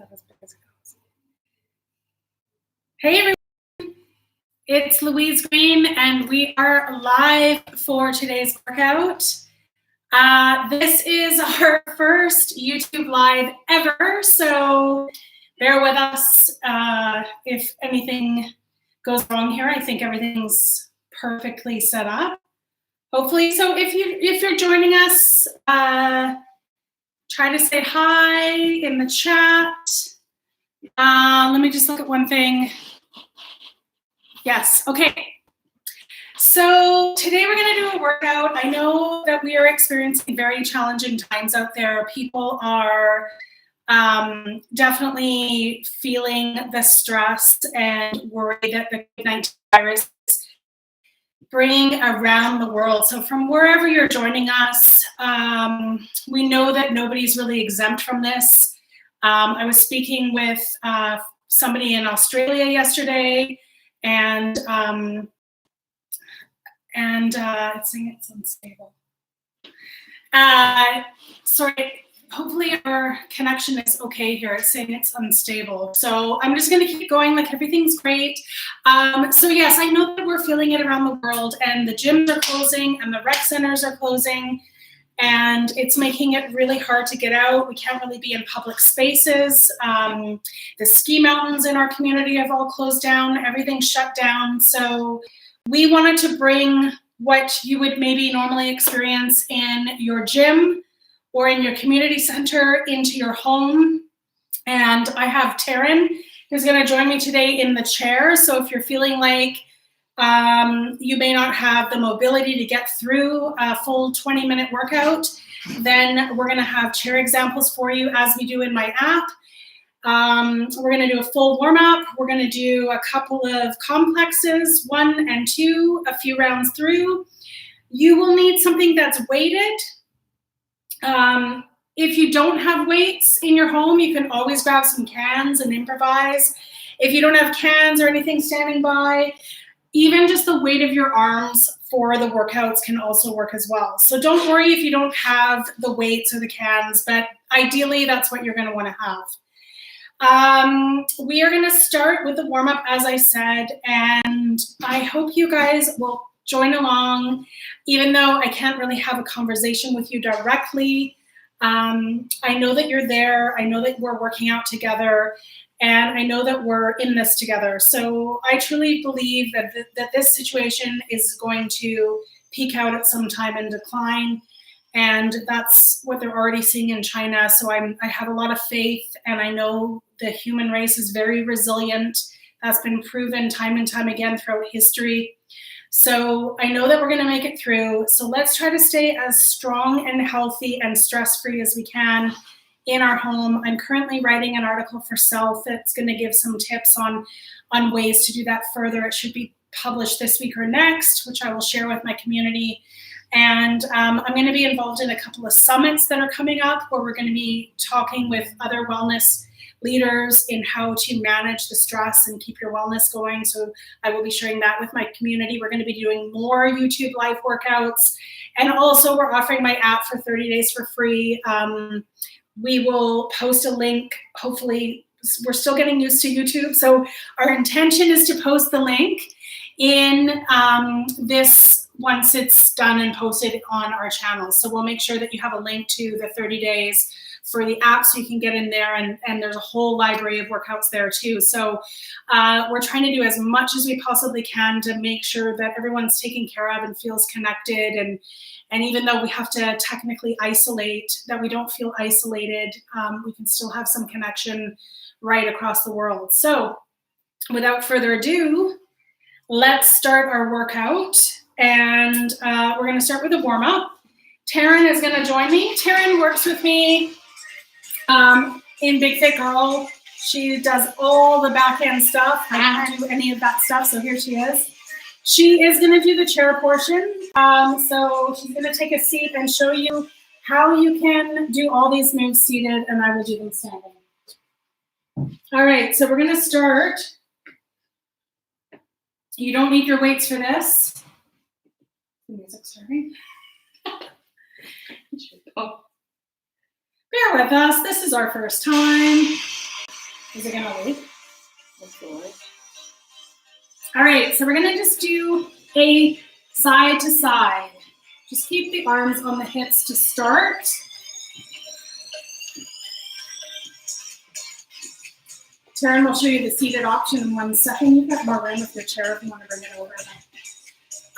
that as big as it goes? Hey everyone, it's Louise Green and we are live for today's workout. This is our first YouTube live ever, so bear with us if anything goes wrong here. I think everything's perfectly set up, hopefully. So if you're joining us, try to say hi in the chat. Let me just look at one thing. Yes, okay. So today we're gonna do a workout. I know that we are experiencing very challenging times out there. People are definitely feeling the stress and worry that the COVID-19 virus is bringing around the world. So from wherever you're joining us, we know that nobody's really exempt from this. I was speaking with somebody in Australia yesterday, and it's saying it's unstable. Sorry, hopefully our connection is okay here. It's saying it's unstable. So I'm just gonna keep going like everything's great. So yes, I know that we're feeling it around the world, and the gyms are closing and the rec centers are closing, and it's making it really hard to get out. We can't really be in public spaces. The ski mountains in our community have all closed down. Everything's shut down. So we wanted to bring what you would maybe normally experience in your gym or in your community center into your home. And I have Taryn, who's gonna join me today in the chair. So if you're feeling like you may not have the mobility to get through a full 20-minute workout, then we're gonna have chair examples for you as we do in my app. We're gonna do a full warm up. We're gonna do a couple of complexes, 1 and 2, a few rounds through. You will need something that's weighted. If you don't have weights in your home, you can always grab some cans and improvise. If you don't have cans or anything standing by, even just the weight of your arms for the workouts can also work as well. So don't worry if you don't have the weights or the cans, but ideally that's what you're gonna wanna have. We are gonna start with the warm up, as I said, and I hope you guys will join along, even though I can't really have a conversation with you directly. I know that you're there. I know that we're working out together, and I know that we're in this together. So I truly believe that this situation is going to peak out at some time and decline. And that's what they're already seeing in China. So I have a lot of faith, and I know the human race is very resilient. That's been proven time and time again throughout history. So I know that we're gonna make it through. So let's try to stay as strong and healthy and stress-free as we can in our home. I'm currently writing an article for Self that's gonna give some tips on ways to do that further. It should be published this week or next, which I will share with my community. And I'm gonna be involved in a couple of summits that are coming up where we're gonna be talking with other wellness leaders in how to manage the stress and keep your wellness going. So I will be sharing that with my community. We're gonna be doing more YouTube live workouts. And also we're offering my app for 30 days for free. We will post a link, hopefully. We're still getting used to YouTube. So our intention is to post the link in this once it's done and posted on our channel. So we'll make sure that you have a link to the 30 days for the app so you can get in there, and there's a whole library of workouts there too. So we're trying to do as much as we possibly can to make sure that everyone's taken care of and feels connected, and even though we have to technically isolate, that we don't feel isolated, we can still have some connection right across the world. So without further ado, let's start our workout, and we're gonna start with a warm up. Taryn is gonna join me. Taryn works with me in Big Fit Girl. She does all the back end stuff. I don't do any of that stuff, so here she is. She is gonna do the chair portion. So she's gonna take a seat and show you how you can do all these moves seated, and I will do them standing. All right, so we're gonna start. You don't need your weights for this. The music's starting. Bear with us, this is our first time. Is it gonna leak? All right, so we're gonna just do a side to side. Just keep the arms on the hips to start. Taryn will show you the seated option in 1 second. You've got more room with your chair if you want to bring it over.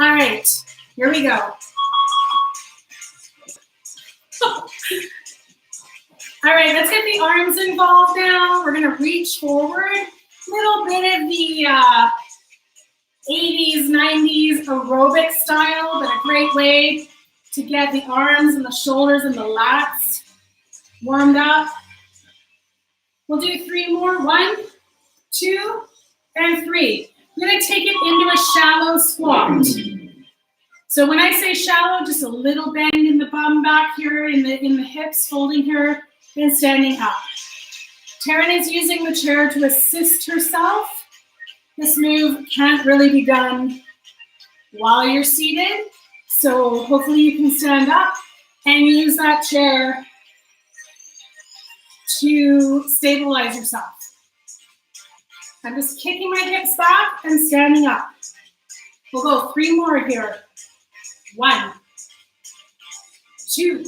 All right, here we go. All right, let's get the arms involved now. We're gonna reach forward. Little bit of the 80s, 90s aerobic style, but a great way to get the arms and the shoulders and the lats warmed up. We'll do 3 more. 1, 2, and 3. We're gonna take it into a shallow squat. So when I say shallow, just a little bend in the bum back here, in the hips, folding here, and standing up. Taryn is using the chair to assist herself. This move can't really be done while you're seated, so hopefully you can stand up and use that chair to stabilize yourself. I'm just kicking my hips back and standing up. We'll go 3 more here. 1, 2,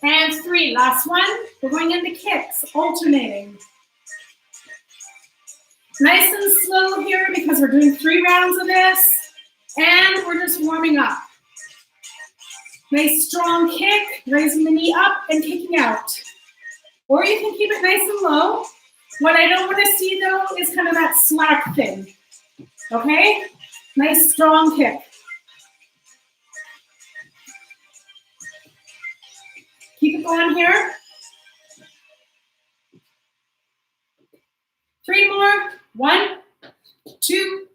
and 3. Last one. We're going into kicks, alternating. Nice and slow here because we're doing 3 rounds of this, and we're just warming up. Nice strong kick, raising the knee up and kicking out. Or you can keep it nice and low. What I don't want to see though is kind of that slack thing. Okay? Nice strong kick. Keep it going here. 3 more. 1, 2,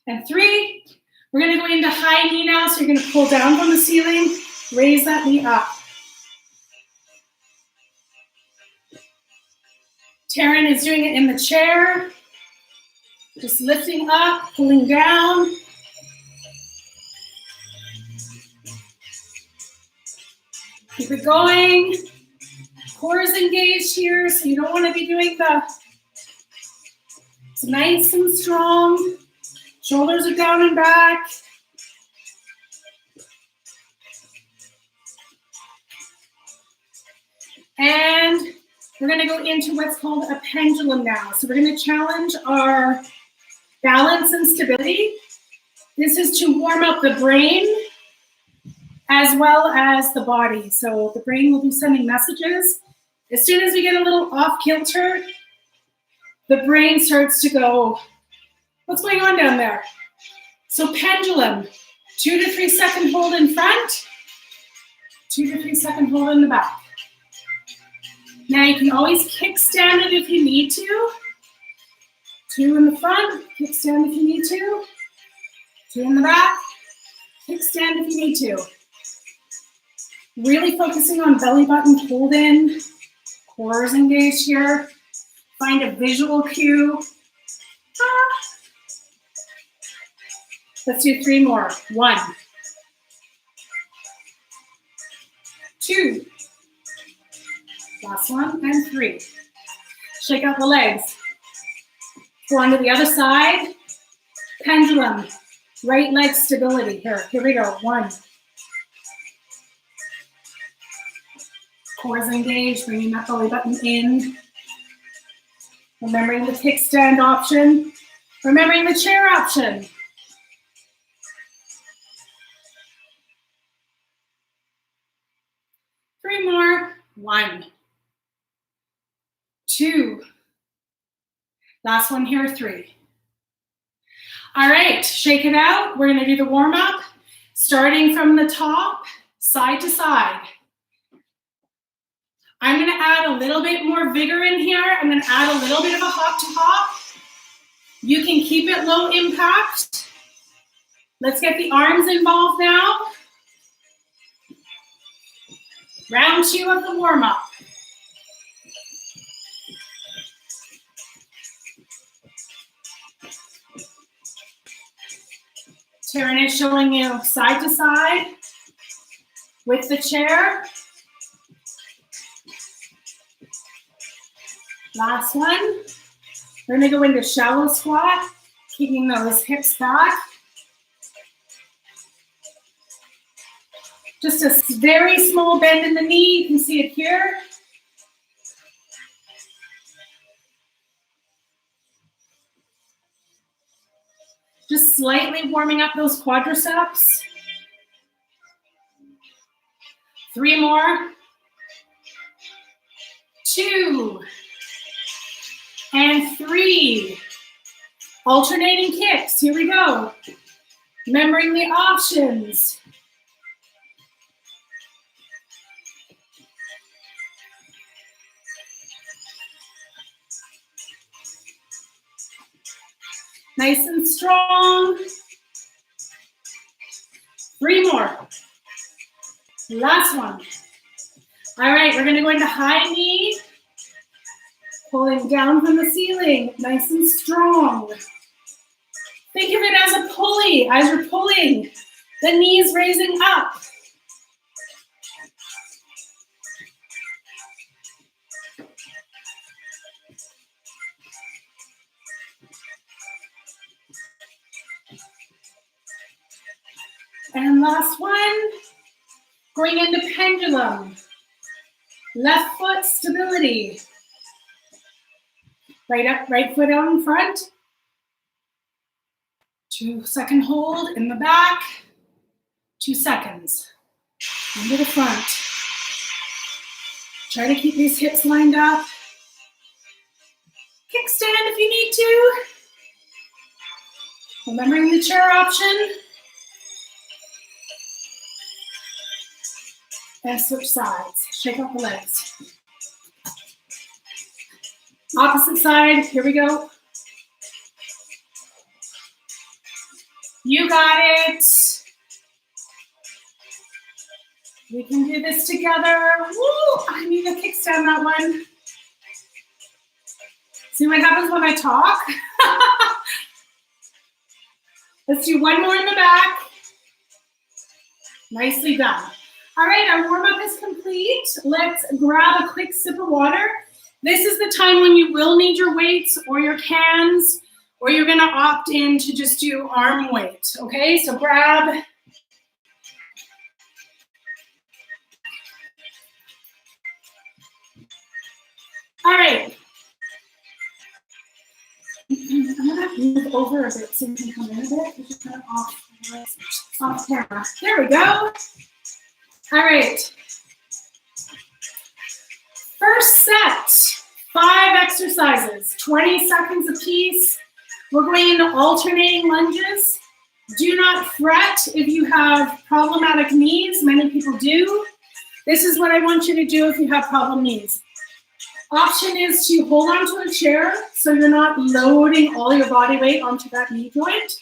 and 3. We're going to go into high knee now, so you're going to pull down from the ceiling, raise that knee up. Taryn is doing it in the chair, just lifting up, pulling down. Keep it going. Core is engaged here, so you don't want to be doing it's nice and strong. Shoulders are down and back. And we're going to go into what's called a pendulum down. So we're going to challenge our balance and stability. This is to warm up the brain as well as the body. So the brain will be sending messages. As soon as we get a little off kilter, the brain starts to go, what's going on down there? So pendulum, 2 to 3 second hold in front, 2 to 3 second hold in the back. Now you can always kickstand it if you need to. 2 in the front, kickstand if you need to. 2 in the back, kickstand if you need to. Really focusing on belly button hold in, core is engaged here. Find a visual cue. Let's do 3 more. 1, 2, last one, and 3. Shake out the legs. Go on to the other side. Pendulum. Right leg stability. Here we go. 1. Core is engaged, bringing that belly button in. Remembering the kickstand option. Remembering the chair option. 3 more. 1, 2. Last one here, 3. All right, shake it out. We're gonna do the warm up, starting from the top, side to side. I'm gonna add a little bit more vigor in here. I'm gonna add a little bit of a hop to hop. You can keep it low impact. Let's get the arms involved now. Round 2 of the warm up. Taryn is showing you side to side with the chair. Last one. We're gonna go into shallow squat, keeping those hips back. Just a very small bend in the knee, you can see it here. Just slightly warming up those quadriceps. 3 more. 2. And 3. Alternating kicks, here we go. Remembering the options. Nice and strong. 3 more. Last one. All right, we're gonna go into high knee. Pulling down from the ceiling, nice and strong. Think of it as a pulley. As you're pulling, the knees raising up. And last one, going into pendulum. Left foot stability. Right up, right foot out in front. 2-second hold in the back. 2 seconds. Into the front. Try to keep these hips lined up. Kickstand if you need to. Remembering the chair option. And switch sides. Shake out the legs. Opposite side, here we go. You got it. We can do this together. Woo! I need to kickstand that one. See what happens when I talk? Let's do one more in the back. Nicely done. All right, our warm-up is complete. Let's grab a quick sip of water. This is the time when you will need your weights or your cans, or you're gonna opt in to just do arm weight, okay? So grab. All right. I'm gonna move over a bit so you can come in a bit. You're just kind of off camera. There we go. All right. First set, 5 exercises, 20 seconds apiece. We're going into alternating lunges. Do not fret if you have problematic knees. Many people do. This is what I want you to do if you have problem knees. Option is to hold onto a chair so you're not loading all your body weight onto that knee joint.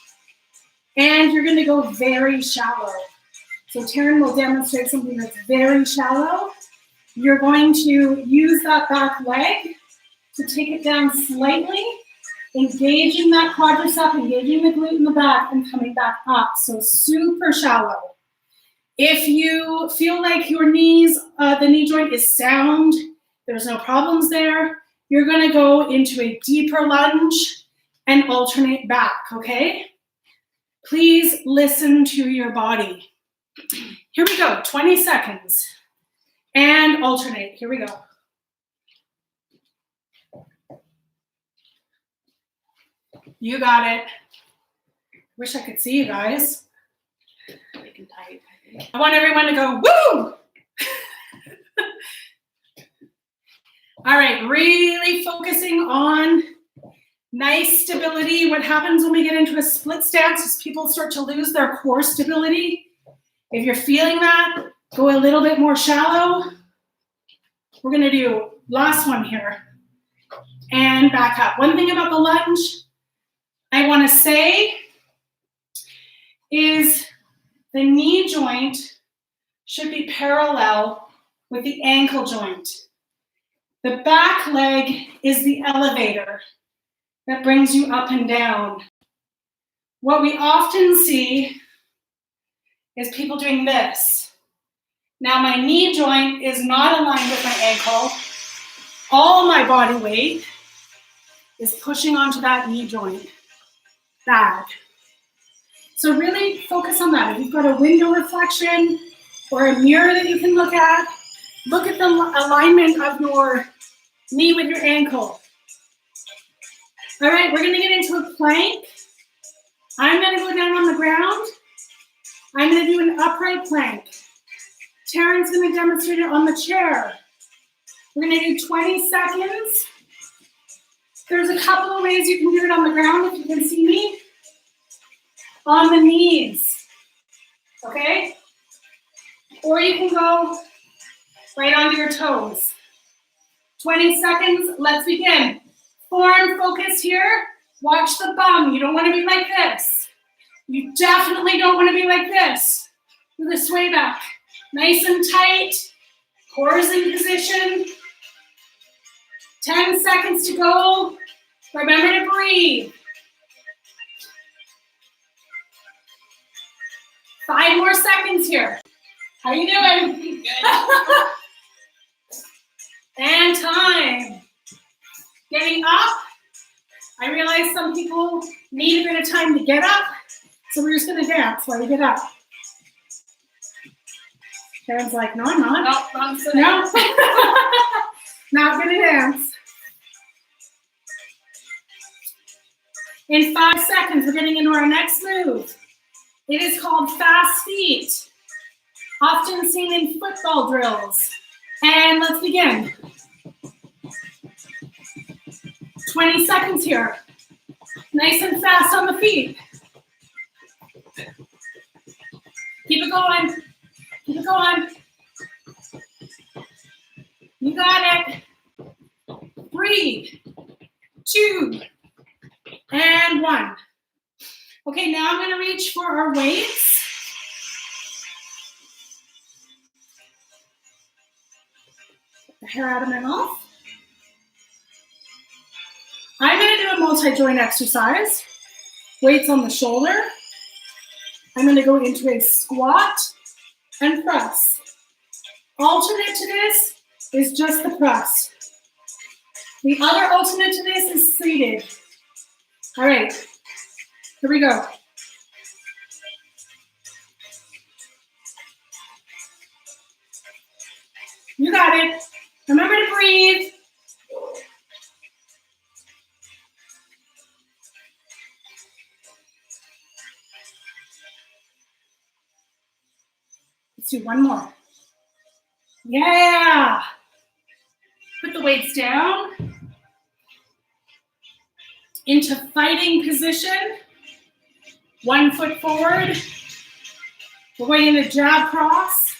And you're gonna go very shallow. So Taryn will demonstrate something that's very shallow. You're going to use that back leg to take it down slightly, engaging that quadricep, engaging the glute in the back, and coming back up. So super shallow. If you feel like your knees, the knee joint is sound, there's no problems there, you're gonna go into a deeper lunge and alternate back, okay? Please listen to your body. Here we go, 20 seconds. And alternate, here we go. You got it. Wish I could see you guys. I can type. I want everyone to go, woo! All right, really focusing on nice stability. What happens when we get into a split stance is people start to lose their core stability. If you're feeling that, go a little bit more shallow. We're gonna do last one here. And back up. One thing about the lunge I wanna say is the knee joint should be parallel with the ankle joint. The back leg is the elevator that brings you up and down. What we often see is people doing this. Now my knee joint is not aligned with my ankle. all my body weight is pushing onto that knee joint. Bad. So really focus on that. If you've got a window reflection or a mirror that you can look at the alignment of your knee with your ankle. All right, we're gonna get into a plank. I'm gonna go down on the ground. I'm gonna do an upright plank. Taryn's gonna demonstrate it on the chair. We're gonna do 20 seconds. There's a couple of ways you can do it on the ground if you can see me. On the knees, okay? Or you can go right onto your toes. 20 seconds, let's begin. Form focus here. Watch the bum. You don't want to be like this. You definitely don't want to be like this. Do the sway back. Nice and tight. Core is in position. 10 seconds to go. Remember to breathe. 5 more seconds here. How are you doing? Good. And time. Getting up. I realize some people need a bit of time to get up, so we're just going to dance while we get up. Karen's like, no, I'm not. No, I'm sitting. No. Not going to dance. In 5 seconds, we're getting into our next move. It is called fast feet, often seen in football drills. And let's begin. 20 seconds here. Nice and fast on the feet. Keep it going. Keep it going. You got it. 3, 2, and 1. Okay, now I'm going to reach for our weights. Get the hair out of my mouth. I'm going to do a multi-joint exercise. Weights on the shoulder. I'm going to go into a squat and press. Alternate to this is just the press. The other alternate to this is seated. All right, here we go. You got it. Remember to breathe. Let's do one more. Yeah. Put the weights down. Into fighting position. 1 foot forward. We're going into jab cross.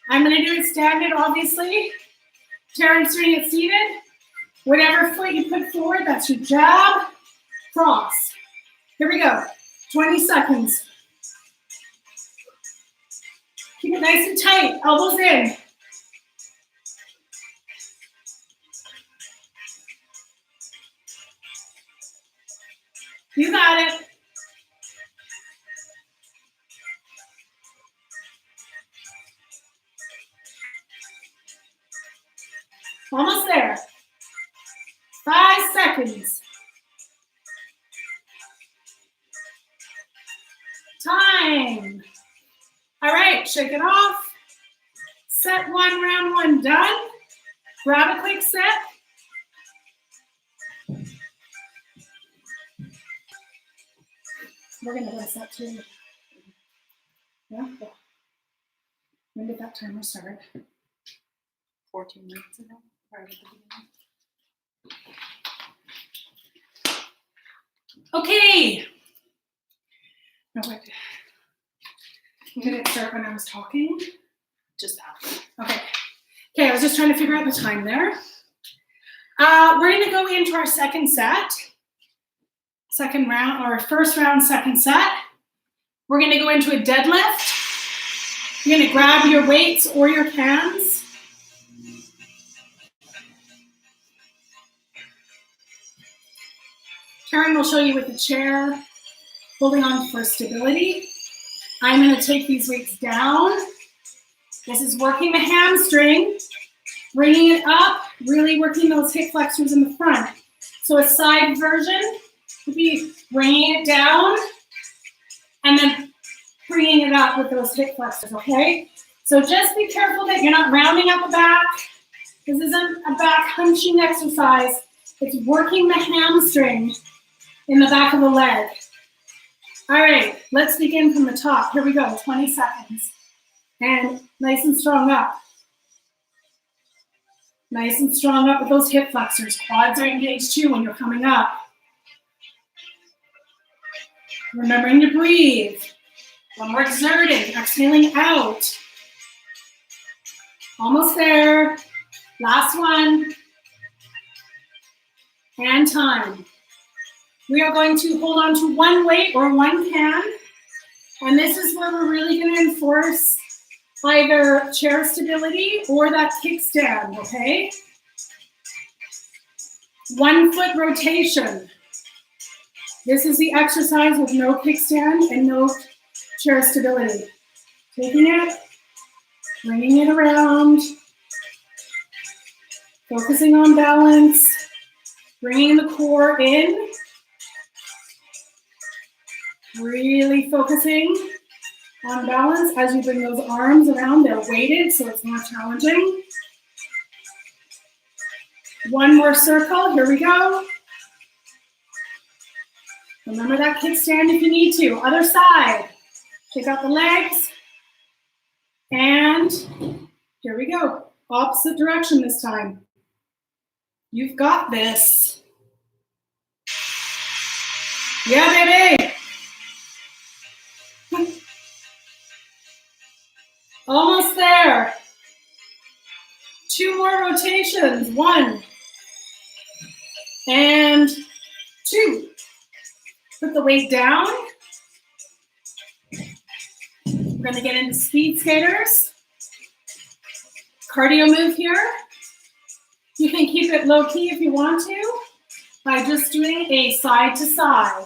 I'm going to do it standard, obviously. Taryn's doing it seated. Whatever foot you put forward, that's your jab cross. Here we go. 20 seconds. Keep it nice and tight. Elbows in. You got it. Almost there. 5 seconds. Time. All right, shake it off. Set 1, round 1 done. Grab a quick set. We're going to do a set 2. Yeah. When did that timer start? 14 minutes ago. Right at the beginning. Okay. No, wait. Did it start when I was talking? Just after. Okay. Okay, I was just trying to figure out the time there. We're going to go into our second set. Second round, or first round, second set. We're going to go into a deadlift. You're going to grab your weights or your cans. Karen will show you with the chair, holding on for stability. I'm going to take these weights down. This is working the hamstring, bringing it up really working those hip flexors in the front. So a side version would be bringing it down and then bringing it up with those hip flexors, okay? So just be careful that you're not rounding out the back. This isn't a back hunching exercise. It's working the hamstring in the back of the leg. All right, let's begin from the top. Here we go, 20 seconds. And nice and strong up. Nice and strong up with those hip flexors. Quads are engaged too when you're coming up. Remembering to breathe. When we're exerting, exhaling out. Almost there. Last one. And time. We are going to hold on to one weight or one can. And this is where we're really going to enforce either chair stability or that kickstand, okay? 1 foot rotation. This is the exercise with no kickstand and no chair stability. Taking it, bringing it around, focusing on balance, bringing the core in, really focusing on balance as you bring those arms around. They're weighted, so it's more challenging. One more circle, here we go. Remember that kickstand if you need to. Other side. Kick out the legs. And here we go. Opposite direction this time. You've got this. Yeah, baby. Almost there. 2 more rotations. 1 and 2. Put the weight down. We're going to get into speed skaters. Cardio move here. You can keep it low key if you want to by just doing a side to side.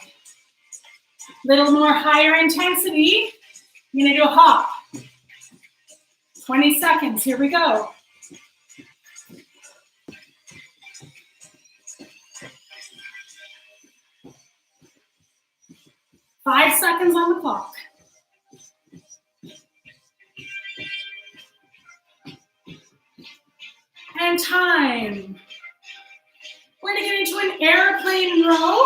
Little more higher intensity. You're going to do a hop. 20 seconds, here we go. Five seconds on the clock. And time. We're going to get into an airplane row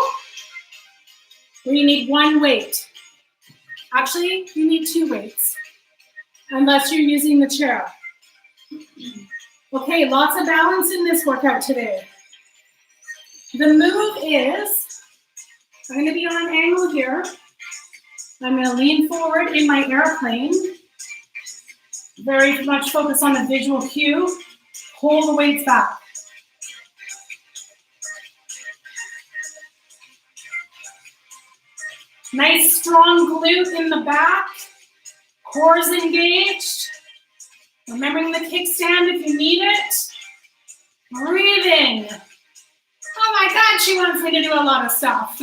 where you need 1 weight. Actually, you need 2 weights, unless you're using the chair. Okay, lots of balance in this workout today. The move is, I'm going to be on an angle here. I'm going to lean forward in my airplane. Very much focus on the visual cue. Pull the weights back. Nice strong glute in the back. Core's engaged. Remembering the kickstand if you need it. Breathing. Oh my God, she wants me to do a lot of stuff.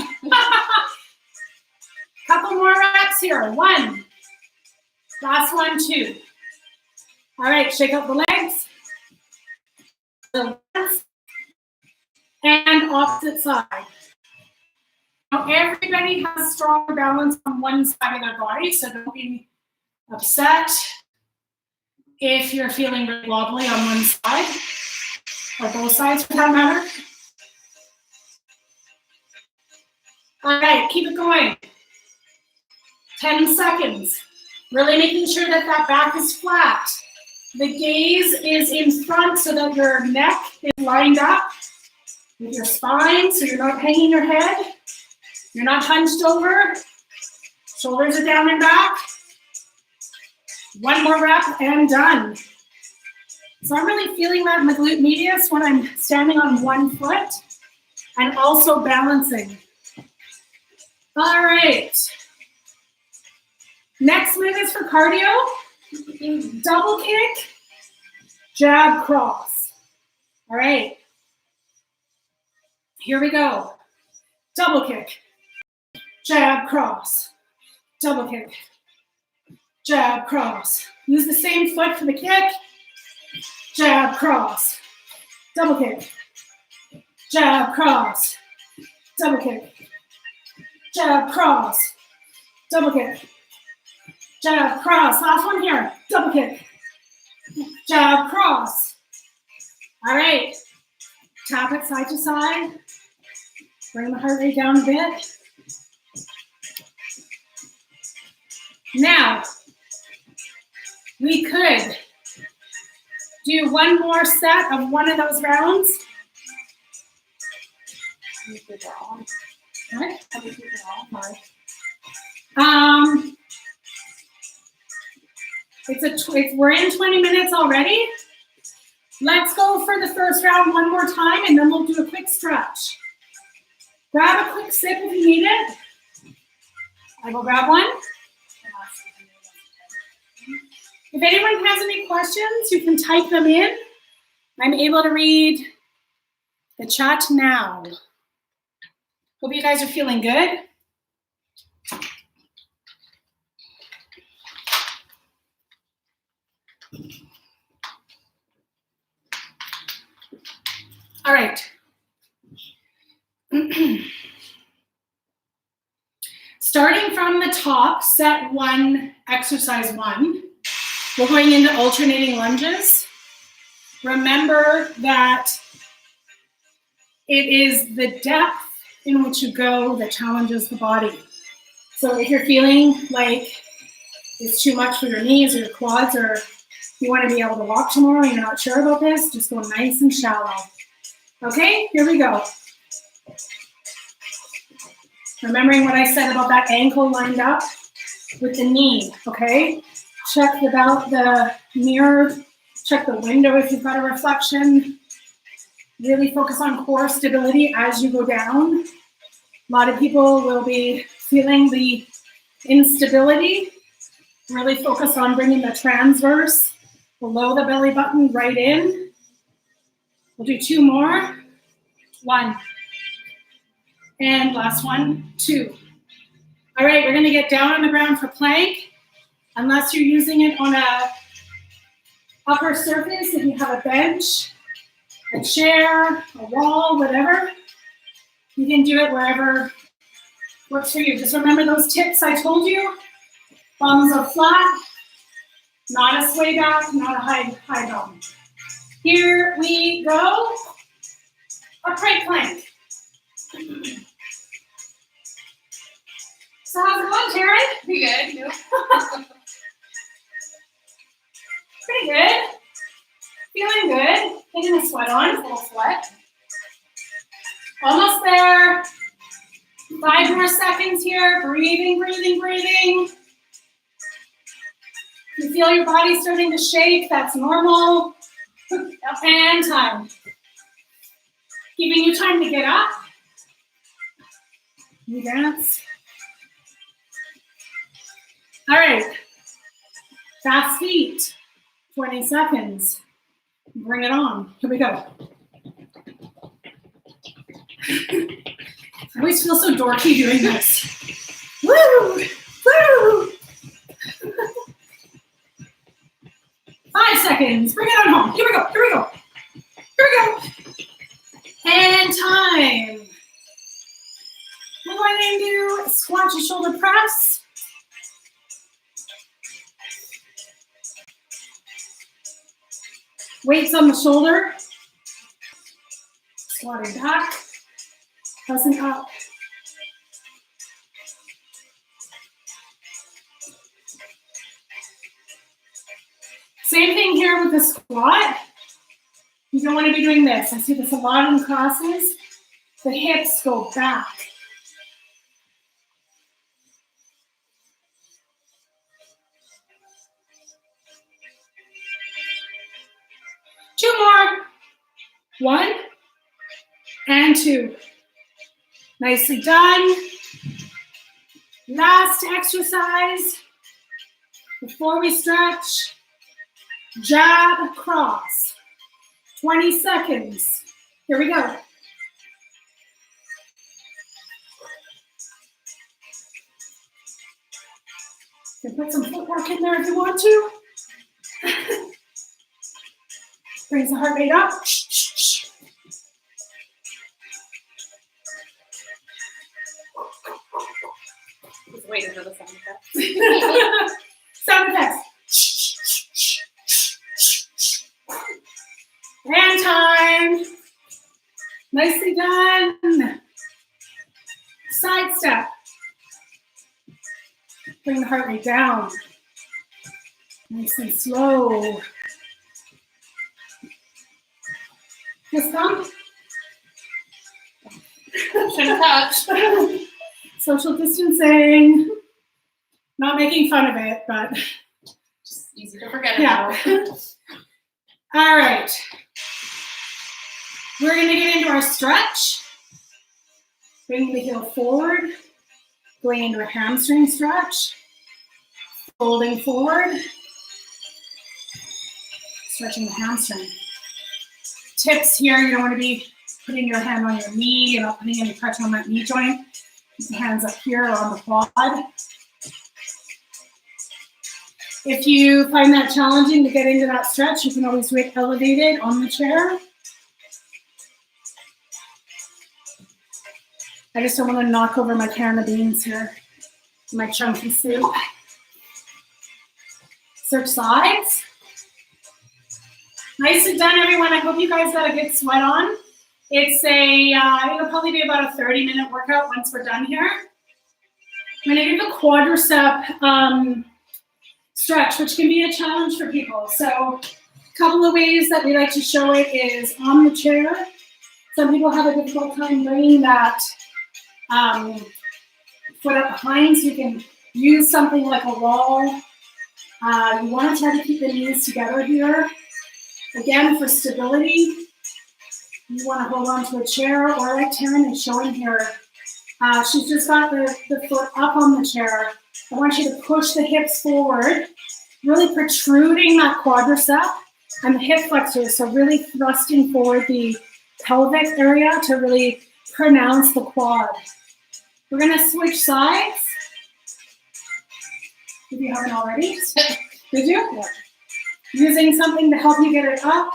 Couple more reps here. 1. Last 1, 2. All right, shake out the legs. And opposite side. Now everybody has stronger balance on one side of their body, so don't be upset if you're feeling really wobbly on one side, or both sides for that matter. All right, keep it going. 10 seconds. Really making sure that that back is flat. The gaze is in front so that your neck is lined up with your spine, so you're not hanging your head. You're not hunched over. Shoulders are down and back. 1 more rep and done. So I'm really feeling that in the glute medius when I'm standing on 1 foot and also balancing. All right. Next move is for cardio. Double kick, jab, cross. All right. Here we go. Double kick, jab, cross. Double kick, jab, cross. Use the same foot for the kick, jab, cross. double kick, jab, cross, double kick, jab, cross, double kick, jab, cross. Last one here, double kick, jab, cross. All right, tap it side to side. Bring the heart rate down a bit. Now, we could do one more set of one of those rounds. Okay. We're in 20 minutes already. Let's go for the first round one more time, and then we'll do a quick stretch. Grab a quick sip if you need it. I will grab one. If anyone has any questions, you can type them in. I'm able to read the chat now. Hope you guys are feeling good. All right. Starting from the top, set 1, exercise 1. We're going into alternating lunges. Remember that it is the depth in which you go that challenges the body. So if you're feeling like it's too much for your knees or your quads, or you want to be able to walk tomorrow and you're not sure about this, just go nice and shallow. Okay, here we go. Remembering what I said about that ankle lined up with the knee, okay? Check the mirror, check the window if you've got a reflection. Really focus on core stability as you go down. A lot of people will be feeling the instability. Really focus on bringing the transverse below the belly button right in. We'll do 2 more. 1. And last one, 2. All right, we're gonna get down on the ground for plank. Unless you're using it on a upper surface, if you have a bench, a chair, a wall, whatever, you can do it wherever works for you. Just remember those tips I told you. Thumbs are flat, not a sway back, not a high bum. Here we go. Upright plank. So how's it going, Karen? Pretty good. Nope. Pretty good. Feeling good. Getting the sweat on. A little sweat. Almost there. 5 more seconds here. Breathing, breathing, breathing. You feel your body starting to shake. That's normal. And time. Giving you time to get up. You dance. All right. Fast feet. 20 seconds. Bring it on. Here we go. I always feel so dorky doing this. Woo! Woo! 5 seconds. Bring it on home. Here we go. Here we go. Here we go. And time. We're going to do squat to shoulder press. Weights on the shoulder. Squatting back. Pressing up. Same thing here with the squat. You don't want to be doing this. I see this a lot in classes. The hips go back. Two more. 1 and 2. Nicely done. Last exercise before we stretch. Jab, cross. 20 seconds. Here we go. You can put some footwork in there if you want to. Brings the heart rate up. Shh, shh, shh. waiting for the sound effects. Sound effects. And time. Nicely done. Side step. Bring the heart rate down. Nice and slow. Fist bump. Shouldn't touch. Social distancing. Not making fun of it, but Just easy to forget yeah. about. All right. We're going to get into our stretch. Bringing the heel forward. Going into a hamstring stretch. Folding forward. Stretching the hamstring. Tips here, you don't want to be putting your hand on your knee. You're not putting any pressure on that knee joint. Keep the hands up here or on the quad. If you find that challenging to get into that stretch, you can always wait elevated on the chair. I just don't want to knock over my can of beans here, my chunky soup. Switch sides. Nicely done, everyone. I hope you guys got a good sweat on. It's it'll probably be about a 30-minute workout once we're done here. I'm going to do the quadricep stretch, which can be a challenge for people. So a couple of ways that we like to show it is on the chair. Some people have a difficult time bringing that foot up behind, so you can use something like a wall. You want to try to keep the knees together here. Again, for stability, you want to hold on to a chair, or like Taryn is showing here. She's just got the foot up on the chair. I want you to push the hips forward, really protruding that quadricep and the hip flexors, so really thrusting forward the pelvic area to really pronounce the quad. We're going to switch sides. If you haven't already. Did you? Yeah. Using something to help you get it up.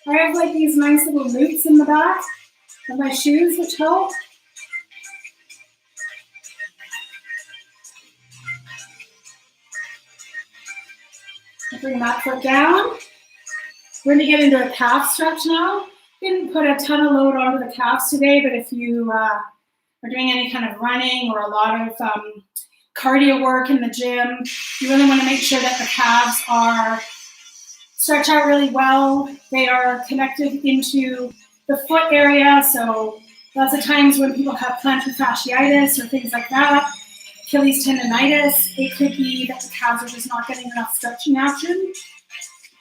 I have like these nice little loops in the back of my shoes, which help. Bring that foot down. We're going to get into a calf stretch now. Didn't put a ton of load onto the calves today, but if you are doing any kind of running or a lot of cardio work in the gym, you really want to make sure that the calves are stretch out really well. They are connected into the foot area, so lots of times when people have plantar fasciitis or things like that, Achilles tendonitis, it could be that the calves are just not getting enough stretching action.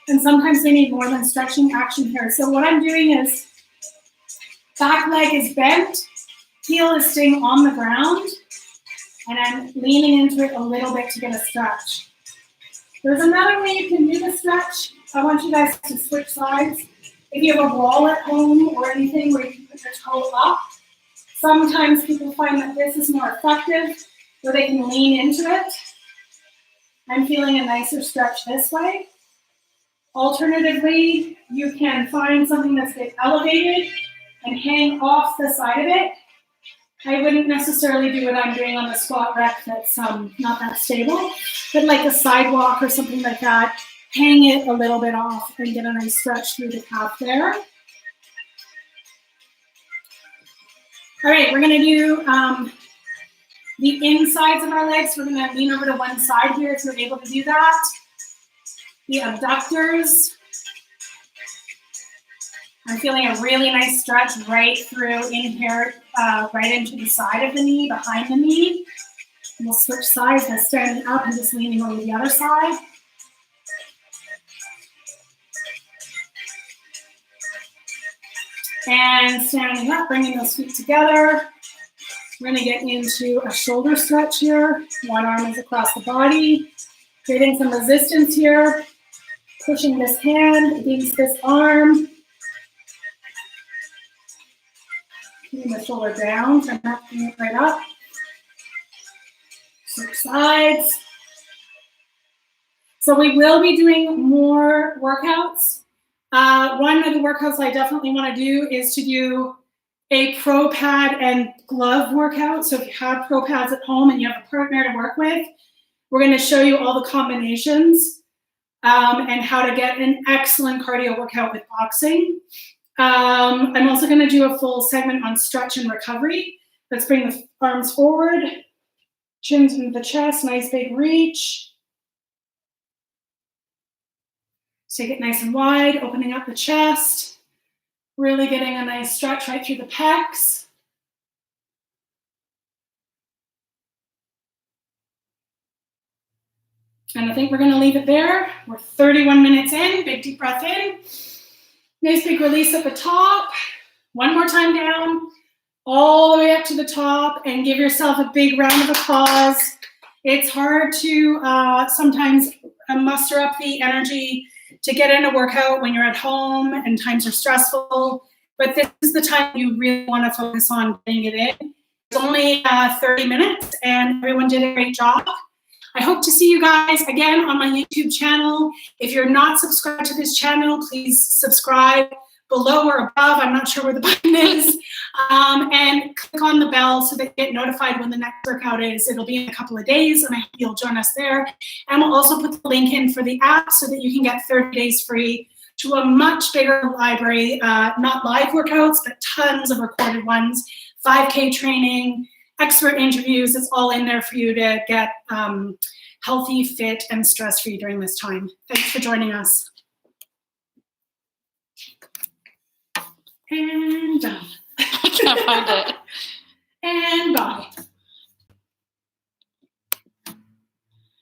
And sometimes they need more than stretching action here. So what I'm doing is back leg is bent, heel is staying on the ground, and I'm leaning into it a little bit to get a stretch. There's another way you can do the stretch. I want you guys to switch sides. If you have a wall at home or anything where you can put your toe up, sometimes people find that this is more effective, where they can lean into it. I'm feeling a nicer stretch this way. Alternatively, you can find something that's a bit elevated and hang off the side of it. I wouldn't necessarily do what I'm doing on the squat rack that's not that stable, but like a sidewalk or something like that, hang it a little bit off and get a nice stretch through the calf there. All right, we're gonna do the insides of our legs. We're gonna lean over to one side here if we're able to do that. The abductors. I'm feeling a really nice stretch right through in here, right into the side of the knee, behind the knee. And we'll switch sides by standing up and just leaning over the other side. And standing up, bringing those feet together. We're gonna get into a shoulder stretch here. One arm is across the body. Creating some resistance here. Pushing this hand against this arm. Keeping the shoulder down, so I'm not bringing it right up. Switch sides. So we will be doing more workouts. One of the workouts I definitely want to do is to do a pro pad and glove workout. So if you have pro pads at home and you have a partner to work with, we're going to show you all the combinations and how to get an excellent cardio workout with boxing. I'm also going to do a full segment on stretch and recovery. Let's bring the arms forward, chins into the chest, nice big reach. Take it nice and wide, opening up the chest, really getting a nice stretch right through the pecs. And I think we're going to leave it there. We're 31 minutes in. Big deep breath in. Nice big release at the top. One more time down, all the way up to the top, and give yourself a big round of applause. It's hard to sometimes muster up the energy to get in a workout when you're at home and times are stressful, but this is the time you really want to focus on getting it in. It's only 30 minutes, and everyone did a great job. I hope to see you guys again on my YouTube channel. If you're not subscribed to this channel, please subscribe below or above. I'm not sure where the button is. And click on the bell so that you get notified when the next workout is. It'll be in a couple of days, and I hope you'll join us there. And we'll also put the link in for the app so that you can get 30 days free to a much bigger library, not live workouts, but tons of recorded ones, 5K training, expert interviews. It's all in there for you to get healthy, fit, and stress-free during this time. Thanks for joining us. And done. I can't find it. And bye.